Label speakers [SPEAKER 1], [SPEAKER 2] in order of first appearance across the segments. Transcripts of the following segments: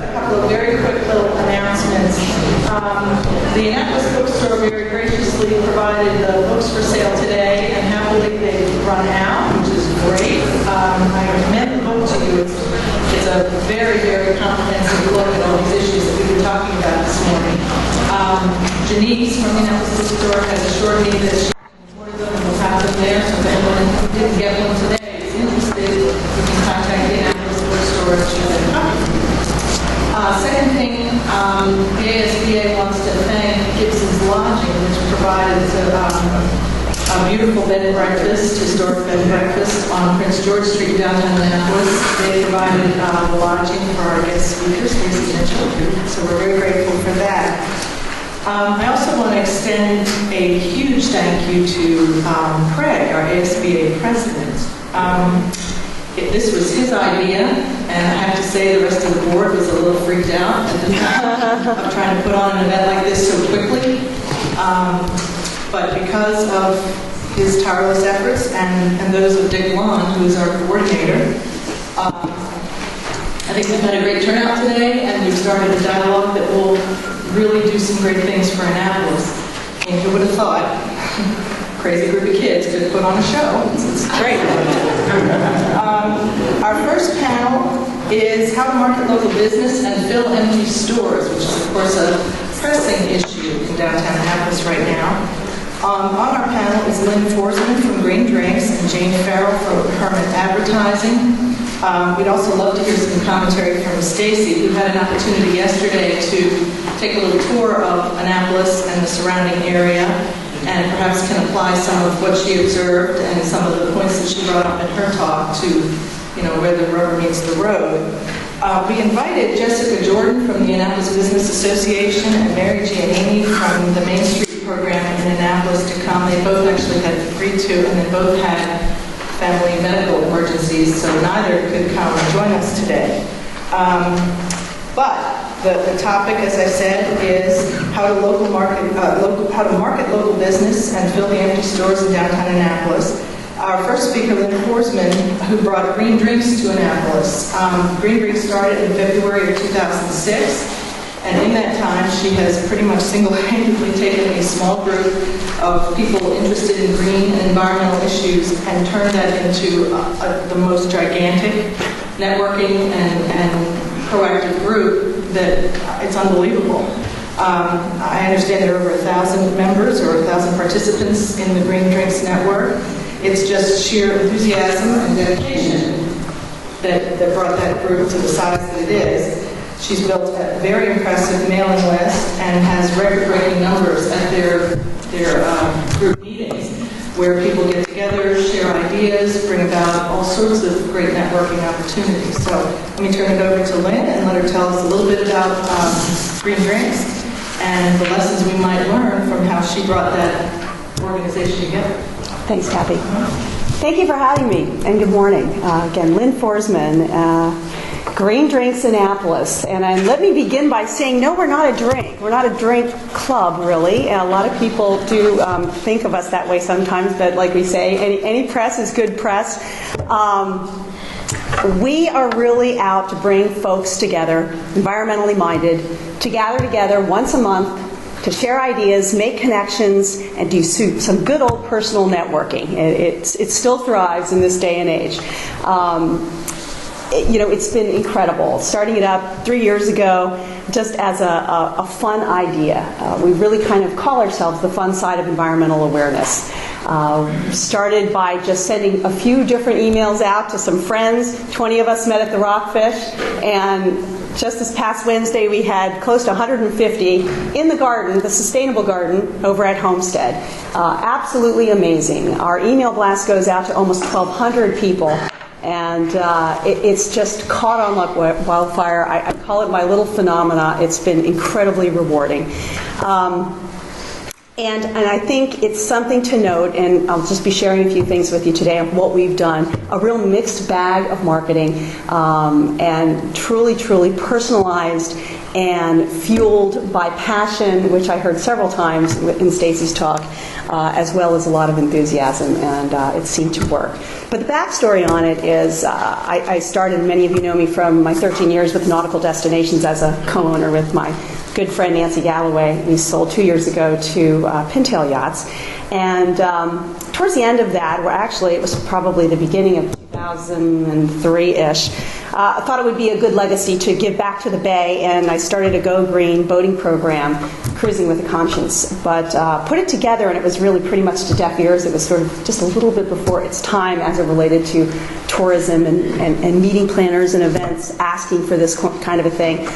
[SPEAKER 1] a couple of very quick little announcements. The Annapolis bookstore very graciously provided the books for sale today, and happily they've run out, which is great. I recommend the book to you. It's a very, very comprehensive look at all these issues that we've been talking about this morning. Janice from the Annapolis bookstore has assured me that she can order them and will have them there, so if anyone who didn't get one today is interested, you can contact the Annapolis bookstore to get a copy. Second thing, the ASBA wants to thank Gibson's Lodging, which provided a beautiful bed and breakfast, historic bed and breakfast on Prince George Street, downtown Annapolis. They provided lodging for our guest speakers, Stacie and children, so we're very grateful for that. I also want to extend a huge thank you to Craig, our ASBA president. This was his idea, and I have to say the rest of the board was a little freaked out at the time of trying to put on an event like this so quickly. But because of his tireless efforts and those of Dick Lund, who is our coordinator, I think we've had a great turnout today, and we've started a dialogue that will really do some great things for Annapolis. And who would have thought? Crazy group of kids could put on a show. It's great. Our first panel is how to market local business and fill empty stores, which is, of course, a pressing issue in downtown Annapolis right now. On our panel is Lynne Forsman from Green Drinks and Jane Farrell from Hermit Advertising. We'd also love to hear some commentary from Stacie, who had an opportunity yesterday to take a little tour of Annapolis and the surrounding area, and perhaps can apply some of what she observed and some of the points that she brought up in her talk to, where the rubber meets the road. We invited Jessica Jordan from the Annapolis Business Association and Mary Giannini from the Main Street program in Annapolis to come. They both actually had agreed to, and they both had family medical emergencies, so neither could come and join us today. But the topic, as I said, is how to market local business and fill the empty stores in downtown Annapolis. Our first speaker, Lynne Forsman, who brought Green Drinks to Annapolis. Green Drinks started in February of 2006, and in that time, she has pretty much single-handedly taken a small group of people interested in green and environmental issues and turned that into the most gigantic networking and proactive group that it's unbelievable. I understand there are over 1,000 members or 1,000 participants in the Green Drinks Network. It's just sheer enthusiasm and dedication that brought that group to the size that it is. She's built a very impressive mailing list and has record-breaking numbers at their group meetings, where people get together, share ideas, bring about all sorts of great networking opportunities. So let me turn it over to Lynne and let her tell us a little bit about Green Drinks and the lessons we might learn from how she brought that organization together.
[SPEAKER 2] Thanks, Kathy. Thank you for having me, and good morning. Again, Lynne Forsman, Green Drinks Annapolis. And let me begin by saying, no, we're not a drink. We're not a drink club, really. A lot of people do think of us that way sometimes, but like we say, any press is good press. We are really out to bring folks together, environmentally minded, to gather together once a month to share ideas, make connections, and do some good old personal networking. It still thrives in this day and age. It's been incredible. Starting it up 3 years ago, just as a fun idea. We really kind of call ourselves the fun side of environmental awareness. Started by just sending a few different emails out to some friends. 20 of us met at the Rockfish, and just this past Wednesday we had close to 150 in the garden, the sustainable garden over at Homestead. Absolutely amazing. Our email blast goes out to almost 1,200 people. And it's just caught on like wildfire. I call it my little phenomena. It's been incredibly rewarding. And I think it's something to note, and I'll just be sharing a few things with you today of what we've done. a real mixed bag of marketing, and truly, truly personalized and fueled by passion, which I heard several times in Stacie's talk, as well as a lot of enthusiasm, and it seemed to work. But the backstory on it is I started, many of you know me from my 13 years with Nautical Destinations as a co-owner with my good friend Nancy Galloway. We sold 2 years ago to Pintail Yachts. And towards the end of that, well, actually it was probably the beginning of 2003-ish, I thought it would be a good legacy to give back to the Bay, and I started a Go Green boating program, Cruising with a Conscience. But put it together, and it was really pretty much to deaf ears. It was sort of just a little bit before its time as it related to tourism and meeting planners and events asking for this kind of a thing.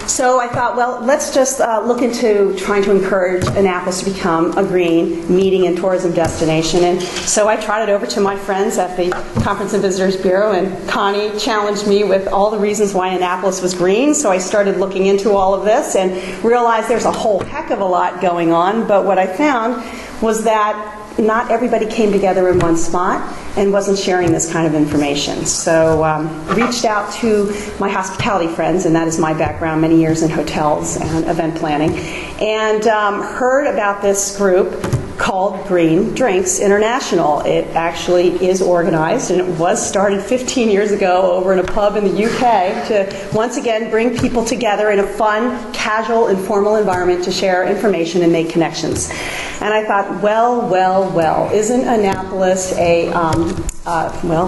[SPEAKER 2] So I thought, well, let's just look into trying to encourage Annapolis to become a green meeting and tourism destination. And so I trotted over to my friends at the Conference and Visitors Bureau, and Connie challenged me with all the reasons why Annapolis was green. So I started looking into all of this and realized there's a whole heck of a lot going on. But what I found was that not everybody came together in one spot and wasn't sharing this kind of information. So reached out to my hospitality friends, and that is my background, many years in hotels and event planning, and heard about this group called Green Drinks International. It actually is organized, and it was started 15 years ago over in a pub in the UK to once again bring people together in a fun, casual, informal environment to share information and make connections. And I thought, well, isn't Annapolis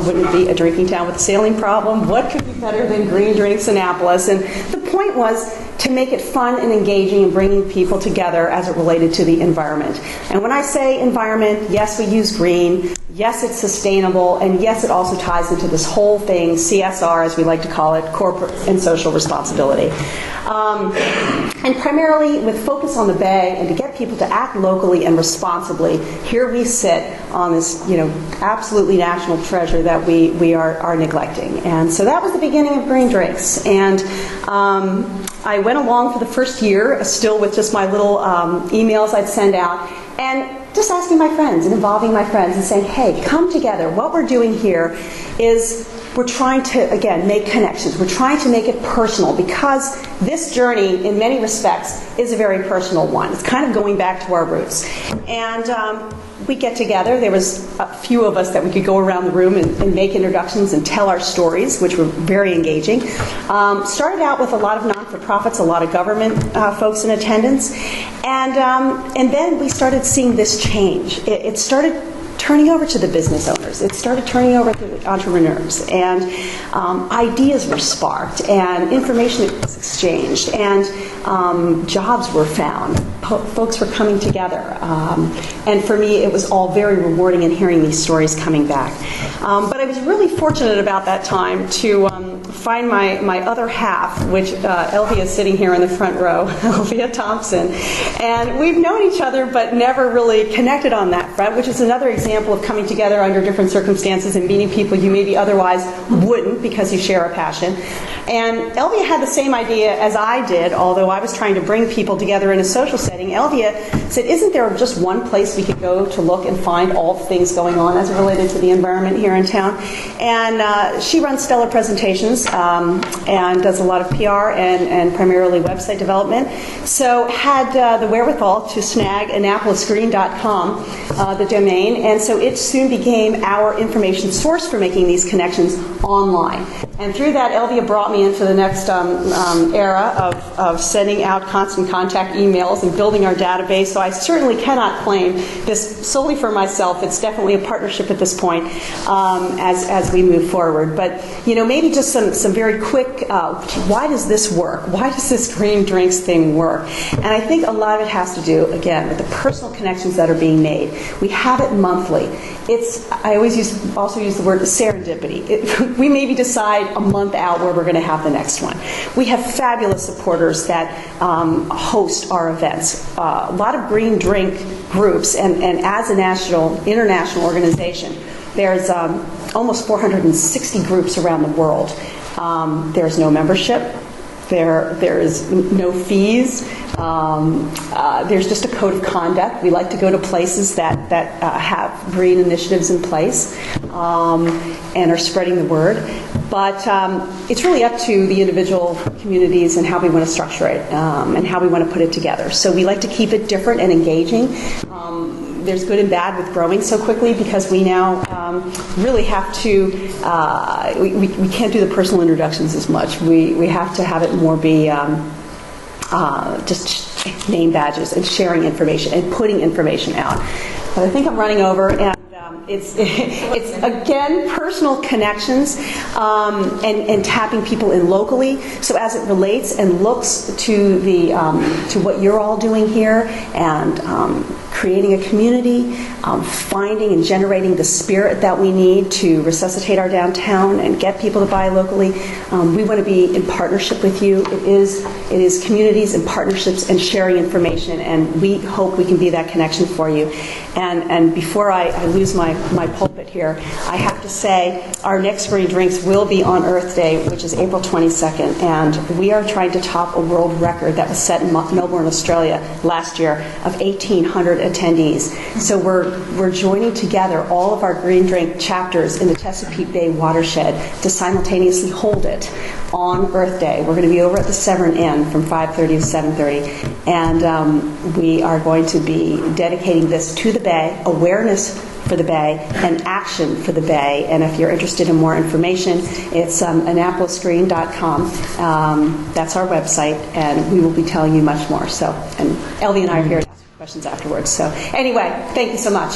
[SPEAKER 2] wouldn't it be a drinking town with a sailing problem? What could be better than Green Drinks Annapolis? And the point was to make it fun and engaging and bringing people together as it related to the environment. And when I say environment, yes, we use green, yes, it's sustainable, and yes, it also ties into this whole thing, CSR, as we like to call it, corporate and social responsibility. And primarily with focus on the Bay and to get people to act locally and responsibly, here we sit on this, absolutely national treasure that we are neglecting. And so that was the beginning of Green Drinks. And I went along for the first year, still with just my little emails I'd send out, and just asking my friends and involving my friends and saying, hey, come together. What we're doing here is we're trying to, again, make connections. We're trying to make it personal, because this journey, in many respects, is a very personal one. It's kind of going back to our roots. And we get together. There was a few of us that we could go around the room and make introductions and tell our stories, which were very engaging. Started out with a lot of non-for-profits, a lot of government folks in attendance. And then we started seeing this change. It started turning over to the business owners. It started turning over to the entrepreneurs, and ideas were sparked, and information was exchanged, and jobs were found. Folks were coming together, and for me, it was all very rewarding in hearing these stories coming back. But I was really fortunate about that time to find my other half, which Elvia is sitting here in the front row, Elvia Thompson, and we've known each other but never really connected on that front, which is another example of coming together under different circumstances and meeting people you maybe otherwise wouldn't because you share a passion. And Elvia had the same idea as I did, although I was trying to bring people together in a social setting. Elvia said, isn't there just one place we could go to look and find all the things going on as related to the environment here in town? And she runs Stellar Presentations and does a lot of PR and primarily website development. So had the wherewithal to snag AnnapolisGreen.com, the domain, and so it soon became our information source for making these connections online. And through that, Elvia brought me into the next era of sending out constant contact emails and building our database. So I certainly cannot claim this solely for myself. It's definitely a partnership at this point as we move forward. But maybe just some very quick. Why does this work? Why does this Green Drinks thing work? And I think a lot of it has to do, again, with the personal connections that are being made. We have it monthly. I always also use the word serendipity. We maybe decide a month out where we're going to have the next one. We have fabulous supporters that host our events. A lot of green drink groups, and as a international organization, there's almost 460 groups around the world. There's no membership. There is no fees. There's just a code of conduct. We like to go to places that have green initiatives in place and are spreading the word. But it's really up to the individual communities and how we want to structure it and how we want to put it together. So we like to keep it different and engaging. There's good and bad with growing so quickly because we now really have to, we can't do the personal introductions as much. We have to have it more be just name badges and sharing information and putting information out. But I think I'm running over, and it's again personal connections and tapping people in locally. So as it relates and looks to the to what you're all doing here and creating a community, finding and generating the spirit that we need to resuscitate our downtown and get people to buy locally. We want to be in partnership with you. It is communities and partnerships and sharing information, and we hope we can be that connection for you. And before I lose my pulpit here, I have to say our next Green Drinks will be on Earth Day, which is April 22nd, and we are trying to top a world record that was set in Melbourne, Australia last year of 1,800 attendees. So we're joining together all of our Green Drink chapters in the Chesapeake Bay watershed to simultaneously hold it on Earth Day. We're going to be over at the Severn Inn from 5:30 to 7:30, and we are going to be dedicating this to the Bay, awareness for the Bay, and action for the Bay. And if you're interested in more information, it's AnnapolisGreen.com. That's our website, and we will be telling you much more. So, and Elvie and I are here to ask questions afterwards. So, anyway, thank you so much.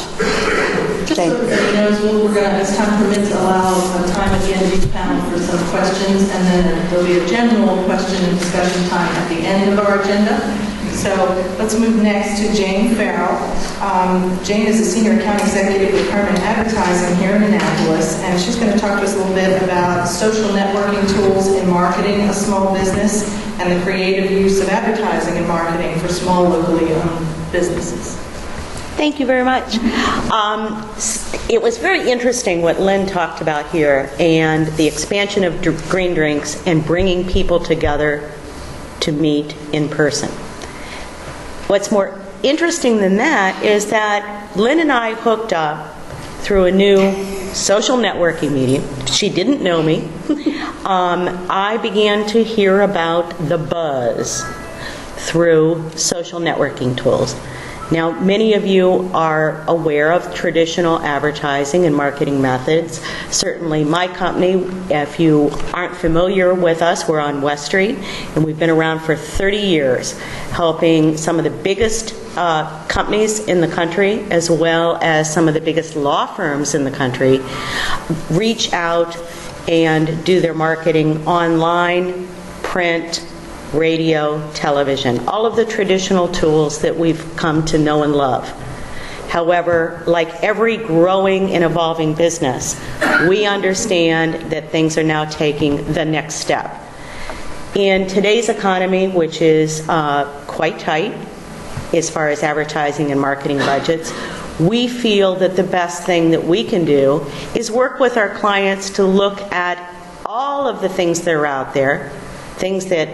[SPEAKER 1] Just so everybody knows, we're going to, as time permits, allow time at the end of each panel for some questions, and then there'll be a general question and discussion time at the end of our agenda. So let's move next to Jane Farrell. Jane is a senior account executive with Permanent Advertising here in Annapolis, and she's going to talk to us a little bit about social networking tools in marketing a small business and the creative use of advertising and marketing for small locally owned businesses.
[SPEAKER 3] Thank you very much. It was very interesting what Lynne talked about here and the expansion of Green Drinks and bringing people together to meet in person. What's more interesting than that is that Lynne and I hooked up through a new social networking medium. She didn't know me. I began to hear about the buzz through social networking tools. Now, many of you are aware of traditional advertising and marketing methods. Certainly my company, if you aren't familiar with us, we're on West Street, and we've been around for 30 years, helping some of the biggest companies in the country, as well as some of the biggest law firms in the country, reach out and do their marketing online, print, radio, television, all of the traditional tools that we've come to know and love. However, like every growing and evolving business, we understand that things are now taking the next step. In today's economy, which is quite tight as far as advertising and marketing budgets, we feel that the best thing that we can do is work with our clients to look at all of the things that are out there, things that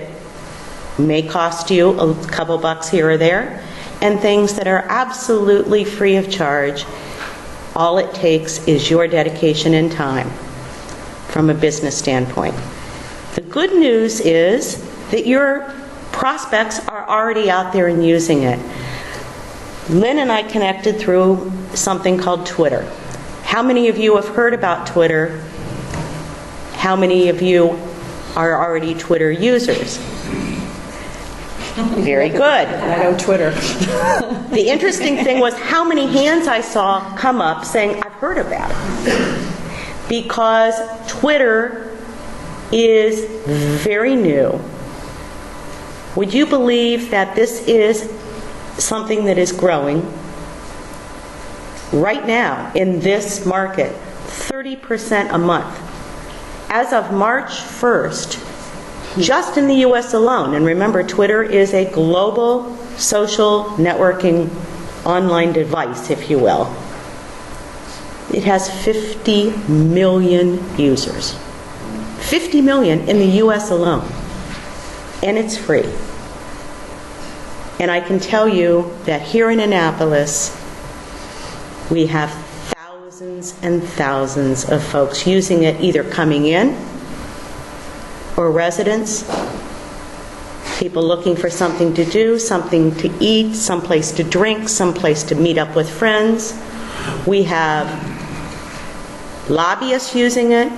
[SPEAKER 3] may cost you a couple bucks here or there, and things that are absolutely free of charge. All it takes is your dedication and time from a business standpoint. The good news is that your prospects are already out there and using it. Lynne and I connected through something called Twitter. How many of you have heard about Twitter? How many of you are already Twitter users? Very good.
[SPEAKER 2] I know Twitter.
[SPEAKER 3] The interesting thing was how many hands I saw come up saying, I've heard about it. Because Twitter is very new. Would you believe that this is something that is growing right now in this market, 30% a month? As of March 1st, just in the U.S. alone, and remember, Twitter is a global social networking online device, if you will. It has 50 million users. 50 million in the U.S. alone. and it's free. And I can tell you that here in Annapolis, we have thousands and thousands of folks using it, either coming in or residents, people looking for something to do, something to eat, someplace to drink, someplace to meet up with friends. We have lobbyists using it.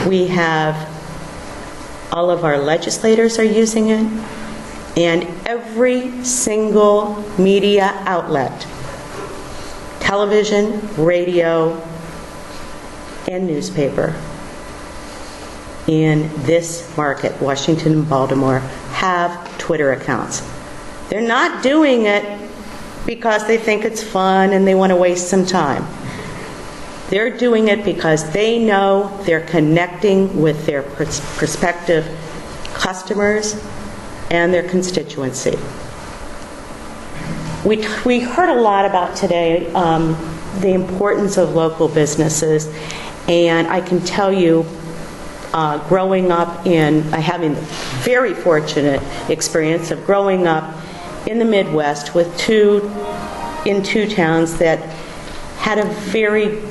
[SPEAKER 3] We have all of our legislators are using it. And every single media outlet, television, radio, and newspaper in this market, Washington and Baltimore, have Twitter accounts. They're not doing it because they think it's fun and they want to waste some time. They're doing it because they know they're connecting with their prospective customers and their constituency. We heard a lot about today the importance of local businesses, and I can tell you, growing up having the very fortunate experience of growing up in the Midwest in two towns that had a very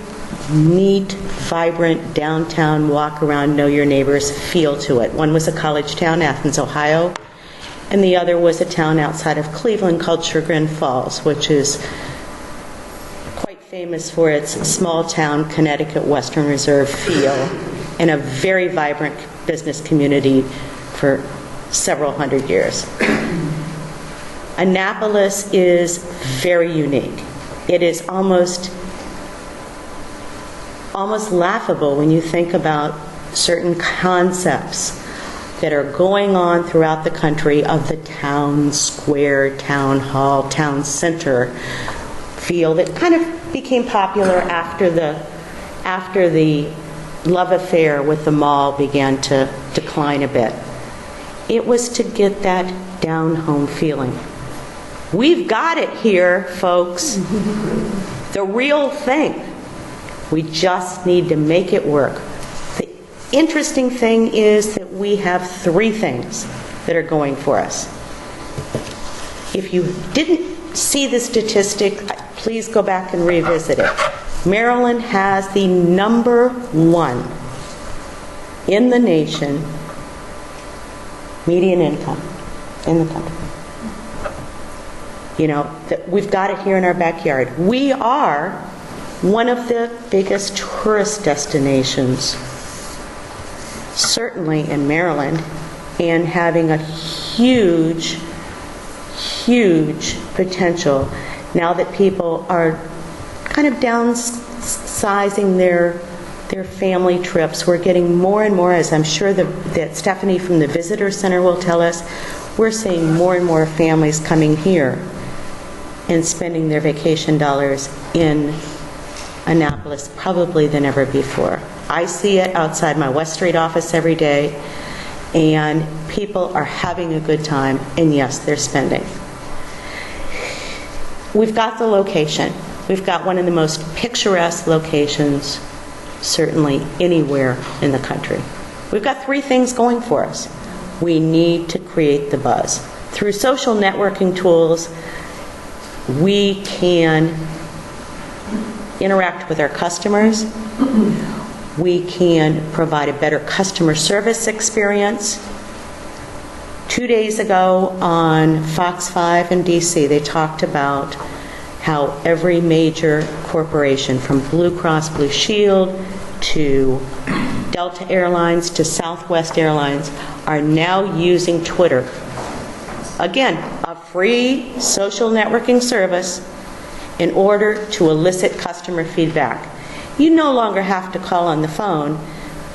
[SPEAKER 3] neat, vibrant downtown walk around, know your neighbors feel to it. One was a college town, Athens, Ohio, and the other was a town outside of Cleveland called Chagrin Falls, which is quite famous for its small town Connecticut Western Reserve feel and a very vibrant business community for several hundred years. Annapolis is very unique. It is almost laughable when you think about certain concepts that are going on throughout the country of the town square, town hall, town center feel that kind of became popular after the love affair with the mall began to decline a bit. It was to get that down-home feeling. We've got it here, folks. The real thing. We just need to make it work. The interesting thing is that we have three things that are going for us. If you didn't see the statistic, please go back and revisit it. Maryland has the #1 in the nation median income in the country. You know, we've got it here in our backyard. We are one of the biggest tourist destinations, certainly in Maryland, and having a huge, huge potential now that people are kind of downsizing their family trips. We're getting more and more, as I'm sure that Stephanie from the Visitor Center will tell us, we're seeing more and more families coming here and spending their vacation dollars in Annapolis probably than ever before. I see it outside my West Street office every day, and people are having a good time, and yes, they're spending. We've got the location. We've got one of the most picturesque locations, certainly anywhere in the country. We've got three things going for us. We need to create the buzz. Through social networking tools, we can interact with our customers. We can provide a better customer service experience. 2 days ago on Fox 5 in DC, they talked about how every major corporation, from Blue Cross Blue Shield to Delta Airlines to Southwest Airlines, are now using Twitter. Again, a free social networking service in order to elicit customer feedback. You no longer have to call on the phone,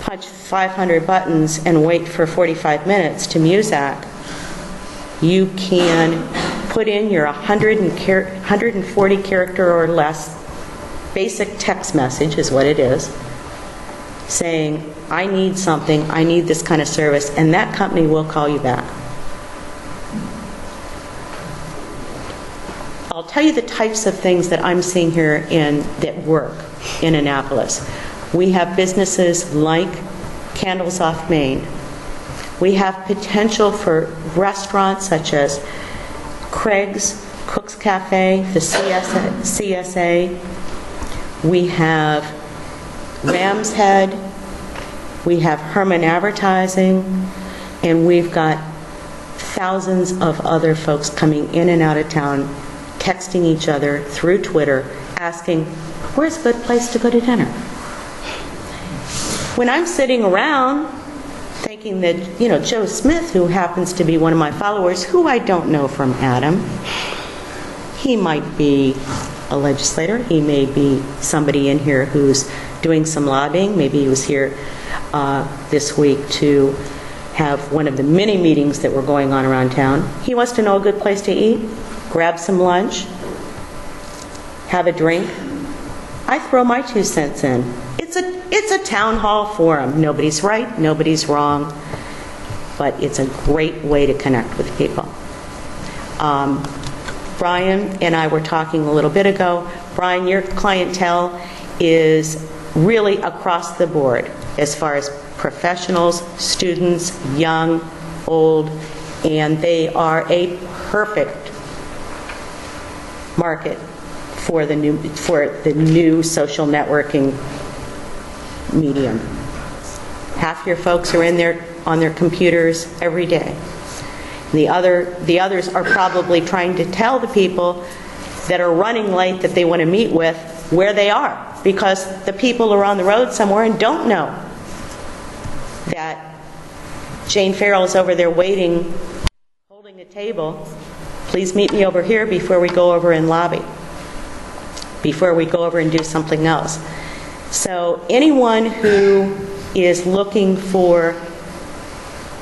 [SPEAKER 3] punch 500 buttons, and wait for 45 minutes to Muzak. You can put in your 140 character or less basic text message, is what it is, saying, I need something, I need this kind of service, and that company will call you back. I'll tell you the types of things that I'm seeing here that work in Annapolis. We have businesses like Candles Off Main, We have potential for restaurants such as Craig's, Cook's Cafe, the CSA. We have Ram's Head. We have Herman Advertising. And we've got thousands of other folks coming in and out of town, texting each other through Twitter, asking, where's a good place to go to dinner? When I'm sitting around thinking that, Joe Smith, who happens to be one of my followers, who I don't know from Adam, he might be a legislator, he may be somebody in here who's doing some lobbying, maybe he was here this week to have one of the many meetings that were going on around town. He wants to know a good place to eat, grab some lunch, have a drink. I throw my 2 cents in. It's a town hall forum. Nobody's right, nobody's wrong, but it's a great way to connect with people. Brian and I were talking a little bit ago. Brian, your clientele is really across the board as far as professionals, students, young, old, and they are a perfect market for the new social networking medium. Half your folks are in there on their computers every day. The others are probably trying to tell the people that are running late that they want to meet with where they are, because the people are on the road somewhere and don't know that Jane Farrell is over there waiting, holding a table. Please meet me over here before we go over and lobby, before we go over and do something else. So anyone who is looking for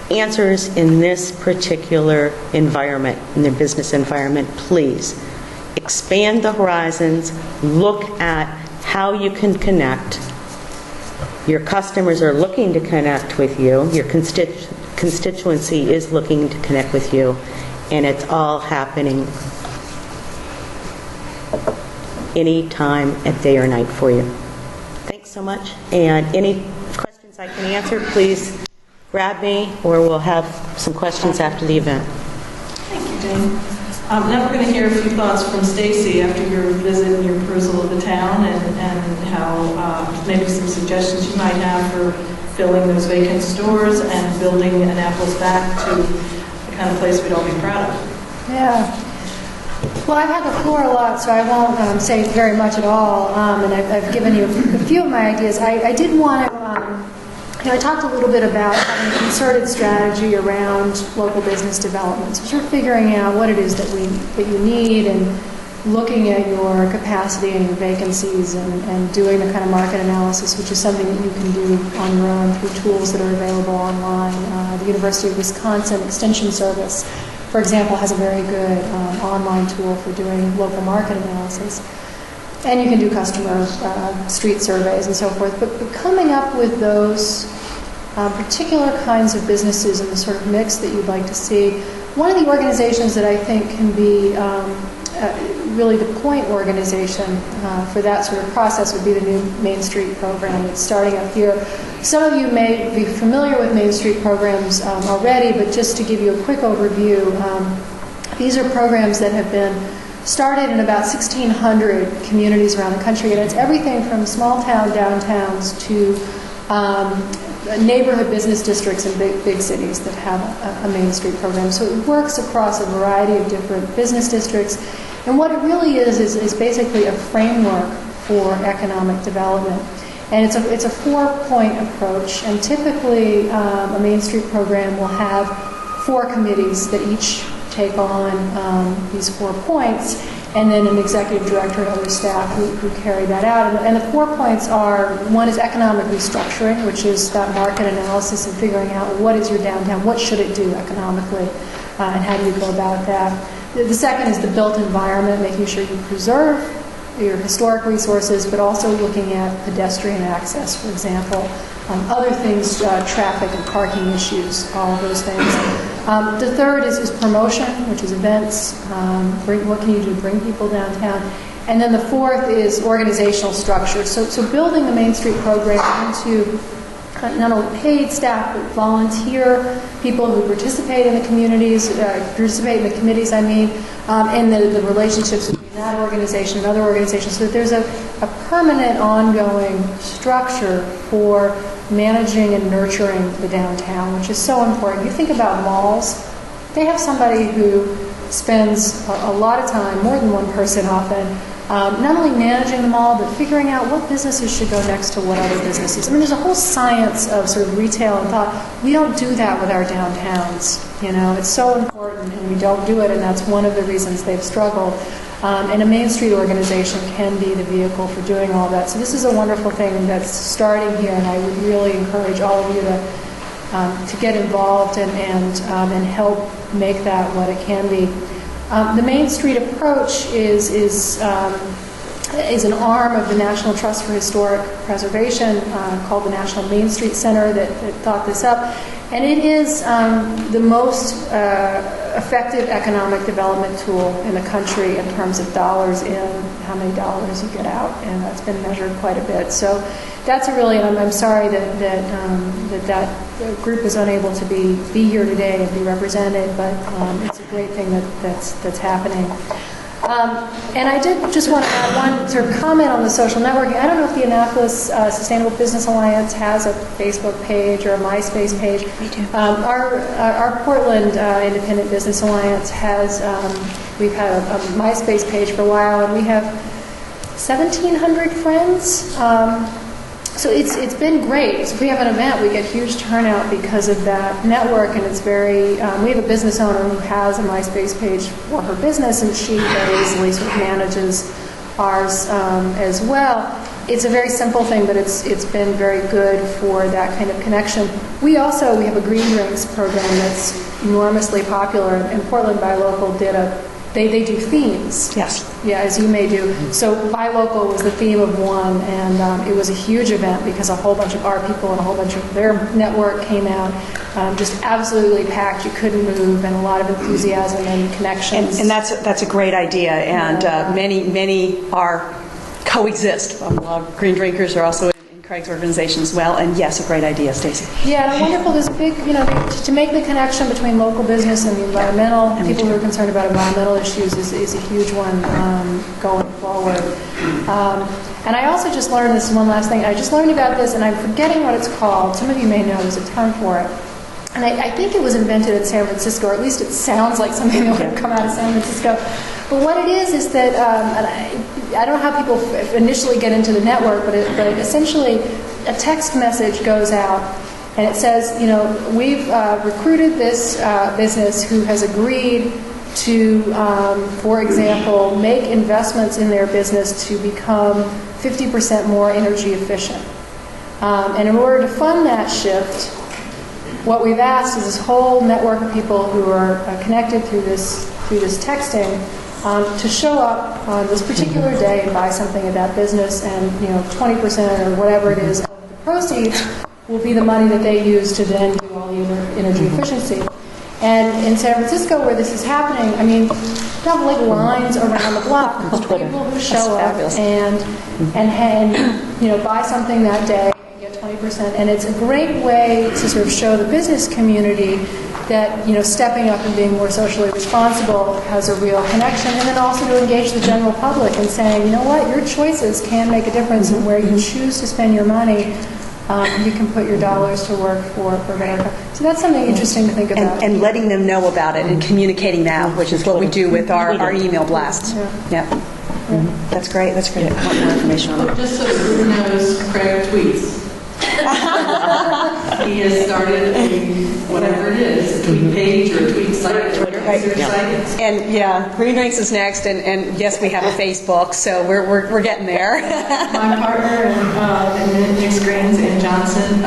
[SPEAKER 3] answers in this particular environment, in their business environment, please expand the horizons, look at how you can connect. Your customers are looking to connect with you, your constituency is looking to connect with you, and it's all happening any time of day or night for you. Thanks so much, and any questions I can answer, please grab me, or we'll have some questions after the event.
[SPEAKER 1] Thank you, Jane. Now we're going to hear a few thoughts from Stacie after your visit and your perusal of the town, and how maybe some suggestions you might have for filling those vacant stores and building Annapolis back to the kind of place we'd all be proud of.
[SPEAKER 4] Yeah. Well, I've had the floor a lot, so I won't say very much at all, and I've given you a few of my ideas. I did want to, I talked a little bit about having a concerted strategy around local business development. So sort of figuring out what it is that you need, and looking at your capacity and your vacancies, and doing the kind of market analysis, which is something that you can do on your own through tools that are available online. The University of Wisconsin Extension Service, for example, has a very good online tool for doing local market analysis. And you can do customer street surveys and so forth. But coming up with those particular kinds of businesses and the sort of mix that you'd like to see, one of the organizations that I think can be really the point organization for that sort of process would be the new Main Street program that's starting up here. Some of you may be familiar with Main Street programs already, but just to give you a quick overview, these are programs that have been started in about 1,600 communities around the country, and it's everything from small town downtowns to neighborhood business districts in big cities that have a Main Street program. So it works across a variety of different business districts, and what it really is basically a framework for economic development. And it's a 4-point approach, and typically a Main Street program will have 4 committees that each take on these 4 points, and then an executive director and other staff who carry that out. And the 4 points are, one is economic restructuring, which is that market analysis and figuring out what is your downtown, what should it do economically, and how do you go about that. The second is the built environment, making sure you preserve your historic resources, but also looking at pedestrian access, for example. Other things, traffic and parking issues, all of those things. The third is promotion, which is events. What can you do to bring people downtown? And then the fourth is organizational structure. So building the Main Street program into not only paid staff, but volunteer people who participate in the communities, participate in the committees, and the relationships between that organization and other organizations, so that there's a permanent, ongoing structure for managing and nurturing the downtown, which is so important. You think about malls, they have somebody who spends a lot of time, more than one person often, not only managing the mall, but figuring out what businesses should go next to what other businesses. There's a whole science of sort of retail and thought. We don't do that with our downtowns. It's so important, and we don't do it, and that's one of the reasons they've struggled. And a Main Street organization can be the vehicle for doing all that. So this is a wonderful thing that's starting here, and I would really encourage all of you to get involved and help make that what it can be. The Main Street approach is an arm of the National Trust for Historic Preservation called the National Main Street Center that thought this up. And it is the most effective economic development tool in the country in terms of dollars in, how many dollars you get out, and that's been measured quite a bit. So that's a really, and I'm sorry that group is unable to be here today and be represented, but it's a great thing that's happening. And I did just want to add one sort of comment on the social networking. I don't know if the Annapolis Sustainable Business Alliance has a Facebook page or a MySpace page.
[SPEAKER 2] We do.
[SPEAKER 4] Our Portland Independent Business Alliance has, we've had a MySpace page for a while, and we have 1,700 friends. So it's been great. If we have an event, we get huge turnout because of that network, and it's very, we have a business owner who has a MySpace page for her business, and she very easily sort of manages ours as well. It's a very simple thing, but it's been very good for that kind of connection. We have a green drinks program that's enormously popular, and Portland Buy Local they do themes.
[SPEAKER 2] Yes.
[SPEAKER 4] Yeah, as you may do. So Buy Local was the theme of one, and it was a huge event because a whole bunch of our people and a whole bunch of their network came out, just absolutely packed. You couldn't move, and a lot of enthusiasm and connections.
[SPEAKER 2] And that's a great idea, and many are coexist. A lot of green drinkers are also in Craig's organization as well, and yes, a great idea, Stacie.
[SPEAKER 4] Yeah, and wonderful. There's a big, to make the connection between local business and the environmental, people who are concerned about environmental issues is a huge one going forward. And I also just learned, this is one last thing, I just learned about this, and I'm forgetting what it's called. Some of you may know there's a term for it. And I think it was invented in San Francisco, or at least it sounds like something that would have come out of San Francisco. But what it is that, and I don't know how people initially get into the network, but essentially a text message goes out, and it says, we've recruited this business who has agreed to, for example, make investments in their business to become 50% more energy efficient. And in order to fund that shift, what we've asked is this whole network of people who are connected through this texting to show up on this particular day and buy something at that business, and 20% or whatever it is of the proceeds will be the money that they use to then do all the energy efficiency. And in San Francisco, where this is happening, you have like lines around the block of people who show up and buy something that day. 20%, and it's a great way to sort of show the business community that stepping up and being more socially responsible has a real connection, and then also to engage the general public and saying, your choices can make a difference in where you choose to spend your money. You can put your dollars to work for better. So that's something interesting to think about.
[SPEAKER 2] And letting them know about it and communicating that, which is what we do with our email blasts. Yeah. That's great. That's great. I want more information on that.
[SPEAKER 1] Just so the group knows, Craig tweets. He has started whatever it is, a tweet page or a tweet site.
[SPEAKER 2] And Green Drinks is next, and yes, we have a Facebook, so we're getting there.
[SPEAKER 1] My partner in Mixed Greens, Ann Johnson,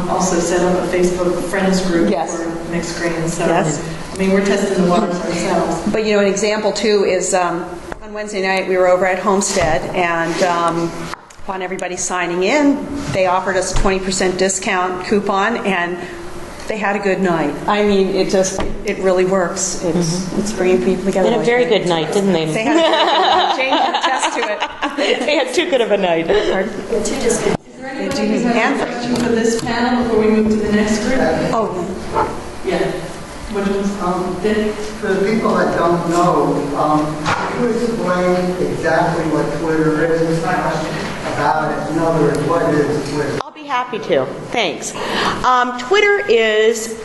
[SPEAKER 1] also set up a Facebook friends group for Mixed Greens. So we're testing the waters ourselves.
[SPEAKER 2] But an example too is on Wednesday night we were over at Homestead, and upon everybody signing in, they offered us a 20% discount coupon, and they had a good night. It really works. It's bringing people together.
[SPEAKER 3] They had a very good night, didn't they?
[SPEAKER 2] They had Jane can attest to it.
[SPEAKER 3] They had too good of a night.
[SPEAKER 2] Two discounts. They do, and
[SPEAKER 1] for this panel before we move to the next group?
[SPEAKER 2] Oh,
[SPEAKER 1] Yeah. Which one's Dick?
[SPEAKER 5] For the people that don't know, can you explain exactly what Twitter is about it? In other words, what is Twitter?
[SPEAKER 3] I'll be happy to. Thanks. Twitter is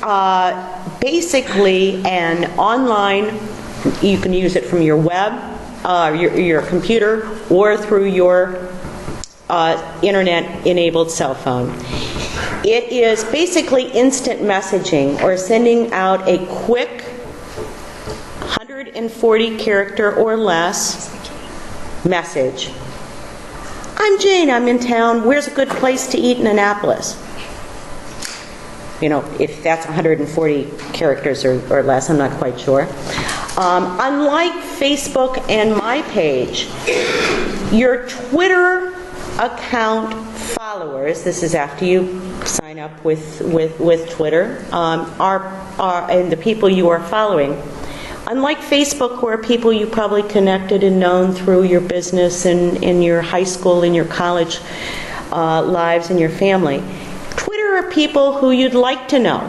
[SPEAKER 3] basically an online, you can use it from your web, your computer, or through your internet-enabled cell phone. It is basically instant messaging or sending out a quick 140 character or less message. I'm Jane, I'm in town, where's a good place to eat in Annapolis? You know, if that's 140 characters or less, I'm not quite sure. Unlike Facebook and my page, your Twitter account followers, this is after you sign up with Twitter, and the people you are following. Unlike Facebook, where people you probably connected and known through your business and in your high school and your college lives and your family, Twitter are people who you'd like to know.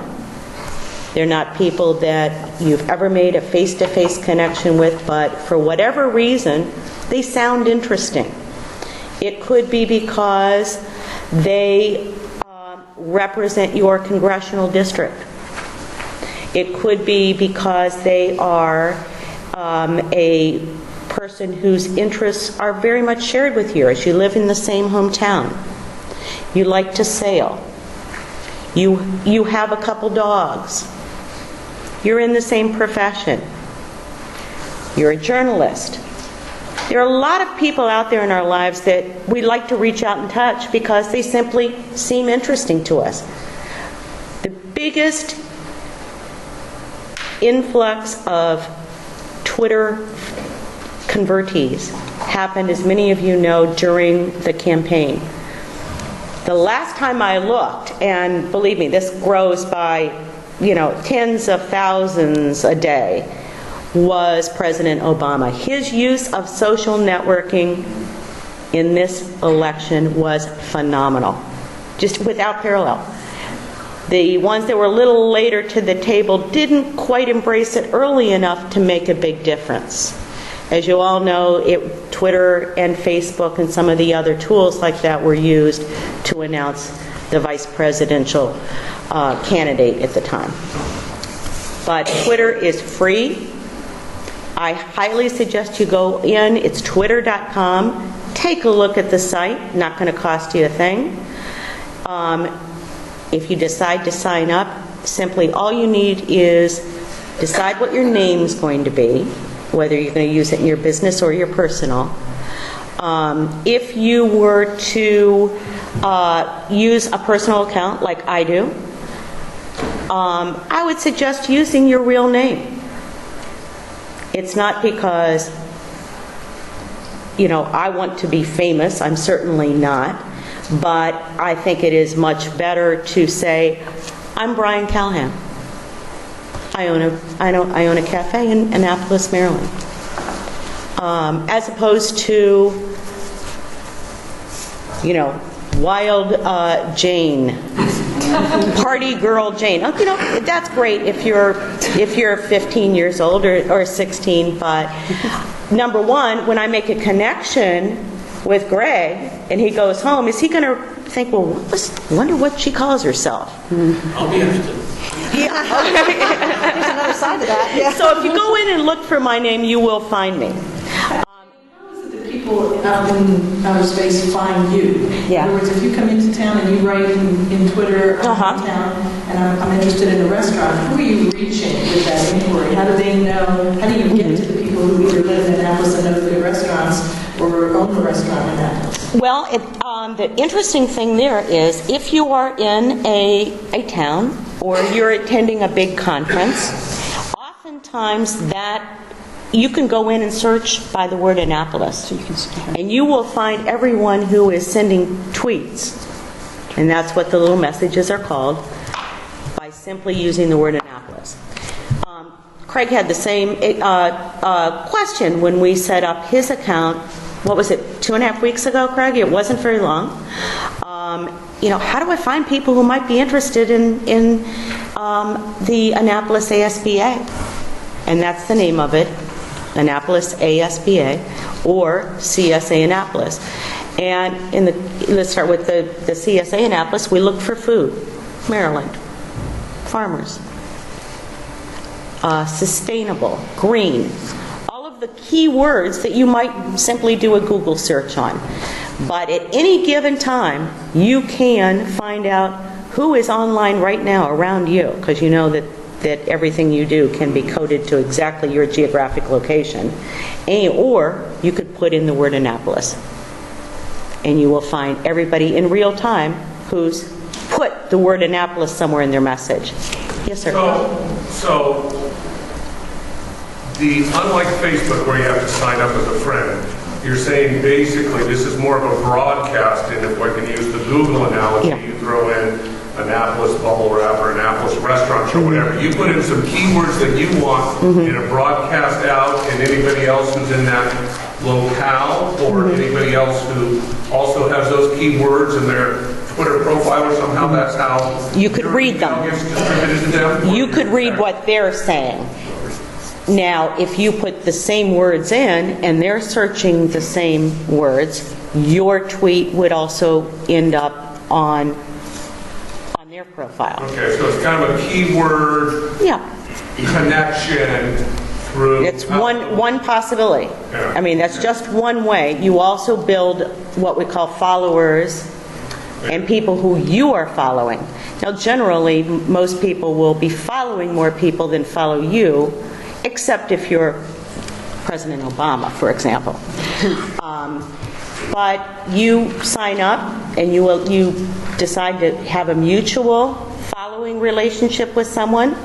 [SPEAKER 3] They're not people that you've ever made a face-to-face connection with, but for whatever reason, they sound interesting. It could be because they represent your congressional district. It could be because they are a person whose interests are very much shared with yours. You live in the same hometown. You like to sail. You have a couple dogs. You're in the same profession. You're a journalist. There are a lot of people out there in our lives that we like to reach out and touch because they simply seem interesting to us. The biggest influx of Twitter convertees happened, as many of you know, during the campaign. The last time I looked, and believe me, this grows by, tens of thousands a day, was President Obama. His use of social networking in this election was phenomenal, just without parallel. The ones that were a little later to the table didn't quite embrace it early enough to make a big difference. As you all know, Twitter and Facebook and some of the other tools like that were used to announce the vice presidential candidate at the time. But Twitter is free. I highly suggest you go in. It's twitter.com. Take a look at the site. Not going to cost you a thing. If you decide to sign up, simply all you need is decide what your name's going to be, whether you're going to use it in your business or your personal. If you were to use a personal account like I do, I would suggest using your real name. It's not because, I want to be famous. I'm certainly not. But I think it is much better to say, I'm Brian Callahan. I own a cafe in Annapolis, Maryland. As opposed to, Wild Jane, Party Girl Jane. That's great if you're 15 years old or 16. But number one, when I make a connection with Greg and he goes home, is he going to think, well, wonder what she calls herself?
[SPEAKER 6] I'll be interested.
[SPEAKER 3] Yeah.
[SPEAKER 2] there's another side to that. Yeah.
[SPEAKER 3] So if you go in and look for my name, you will find me.
[SPEAKER 1] How is it that people out in outer space find you?
[SPEAKER 2] Yeah.
[SPEAKER 1] In other words, if you come into town and you write in Twitter, I'm in town and I'm interested in a restaurant, who are you reaching with that inquiry? How do they know? How do you get to the people who either live in Annapolis and know the restaurants or own the restaurant in Annapolis?
[SPEAKER 3] Well, the interesting thing there is if you are in a town or you're attending a big conference, oftentimes that you can go in and search by the word Annapolis, and you will find everyone who is sending tweets, and that's what the little messages are called, by simply using the word Annapolis. Craig had the same question when we set up his account. What was it, 2.5 weeks ago, Craig? It wasn't very long. how do I find people who might be interested in the Annapolis ASBA? And that's the name of it, Annapolis ASBA, or CSA Annapolis. And let's start with the CSA Annapolis. We look for food, Maryland, farmers, sustainable, green, all of the key words that you might simply do a Google search on. But at any given time, you can find out who is online right now around you, because you know that everything you do can be coded to exactly your geographic location. Or you could put in the word Annapolis, and you will find everybody in real time who's put the word Annapolis somewhere in their message. Yes, sir.
[SPEAKER 6] So unlike Facebook where you have to sign up as a friend, you're saying basically this is more of a broadcast, and if I can use the Google analogy, you throw in Annapolis bubble wrap or Annapolis restaurants or whatever. You put in some keywords that you want in a broadcast out, and anybody else who's in that locale or anybody else who also has those keywords in their Twitter profile or somehow, that's how
[SPEAKER 3] you could read them.
[SPEAKER 6] Gets distributed to them.
[SPEAKER 3] You could read what they're saying. Now, if you put the same words in and they're searching the same words, your tweet would also end up on their profile.
[SPEAKER 6] Okay, so it's kind of a keyword connection through...
[SPEAKER 3] It's one possibility.
[SPEAKER 6] Yeah.
[SPEAKER 3] I mean, that's just one way. You also build what we call followers and people who you are following. Now, generally, most people will be following more people than follow you, except if you're President Obama, for example. But you sign up and you decide to have a mutual following relationship with someone,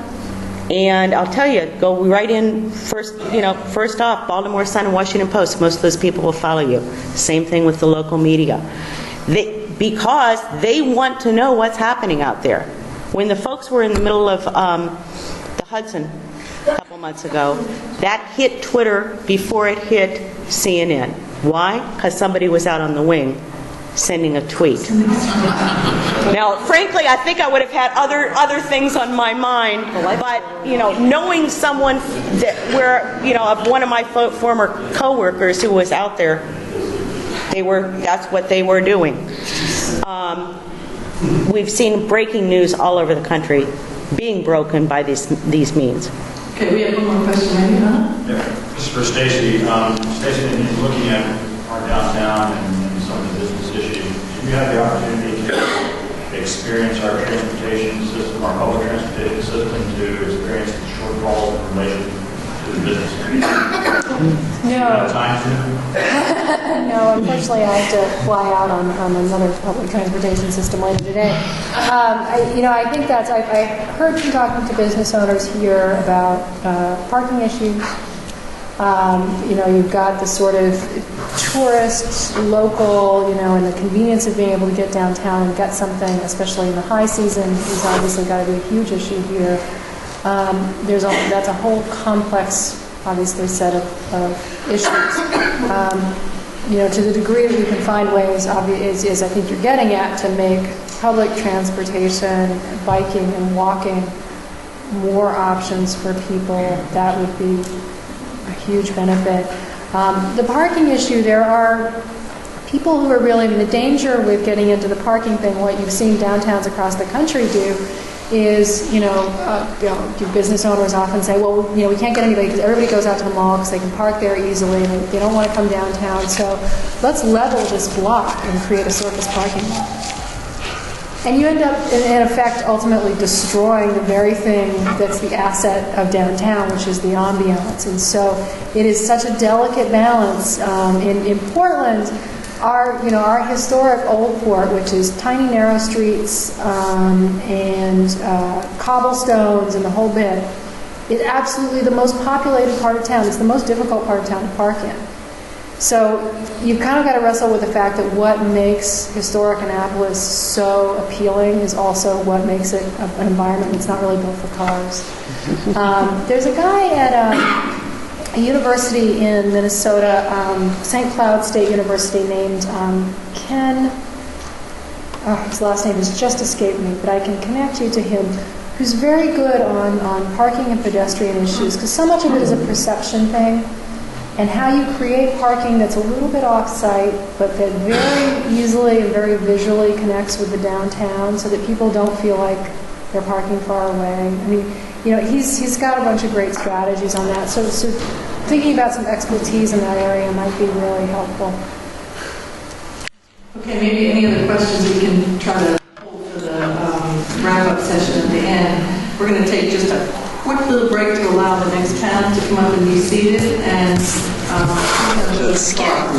[SPEAKER 3] and I'll tell you, go right in first off, Baltimore Sun and Washington Post. Most of those people will follow you. Same thing with the local media, because they want to know what's happening out there. When the folks were in the middle of the Hudson a couple months ago, that hit Twitter before it hit CNN. Why? Because somebody was out on the wing sending a tweet. Now, frankly, I think I would have had other things on my mind, but knowing someone of one of my former coworkers who was out there, that's what they were doing. We've seen breaking news all over the country being broken by these means.
[SPEAKER 1] Okay, we have one more question.
[SPEAKER 7] Yeah, this is for Stacie. Stacie, in looking at our downtown and some of the business issues, you had the opportunity to experience our transportation system, our public transportation system, to experience the shortfalls in relation to the business community.
[SPEAKER 4] No.
[SPEAKER 7] Do you have time to?
[SPEAKER 4] No, unfortunately, I have to fly out on another public transportation system later today. I think I heard from talking to business owners here about parking issues. You've got the sort of tourist, local, and the convenience of being able to get downtown and get something, especially in the high season, is obviously got to be a huge issue here. That's a whole complex, obviously, set of issues. To the degree that we can find ways, is I think you're getting at, to make public transportation, biking and walking more options for people, that would be a huge benefit. The parking issue, there are people who are really, the danger with getting into the parking thing, what you've seen downtowns across the country do, is, business owners often say, well, we can't get anybody because everybody goes out to the mall because they can park there easily and they don't want to come downtown, so let's level this block and create a surface parking lot. And you end up, in effect, ultimately destroying the very thing that's the asset of downtown, which is the ambiance. And so it is such a delicate balance. In Portland, our historic Old Port, which is tiny narrow streets and cobblestones and the whole bit, is absolutely the most populated part of town. It's the most difficult part of town to park in. So you've kind of got to wrestle with the fact that what makes historic Annapolis so appealing is also what makes it an environment that's not really built for cars. There's a guy at a university in Minnesota, St. Cloud State University, named Ken, his last name has just escaped me, but I can connect you to him, who's very good on parking and pedestrian issues, because so much of it is a perception thing, and how you create parking that's a little bit off-site, but that very easily and very visually connects with the downtown, so that people don't feel like they're parking far away. I mean, he's got a bunch of great strategies on that. So thinking about some expertise in that area might be really helpful.
[SPEAKER 1] Okay, maybe any other questions we can try to hold for the wrap-up session at the end. We're going to take just a quick little break to allow the next panel to come up and be seated. And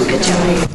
[SPEAKER 3] Good job.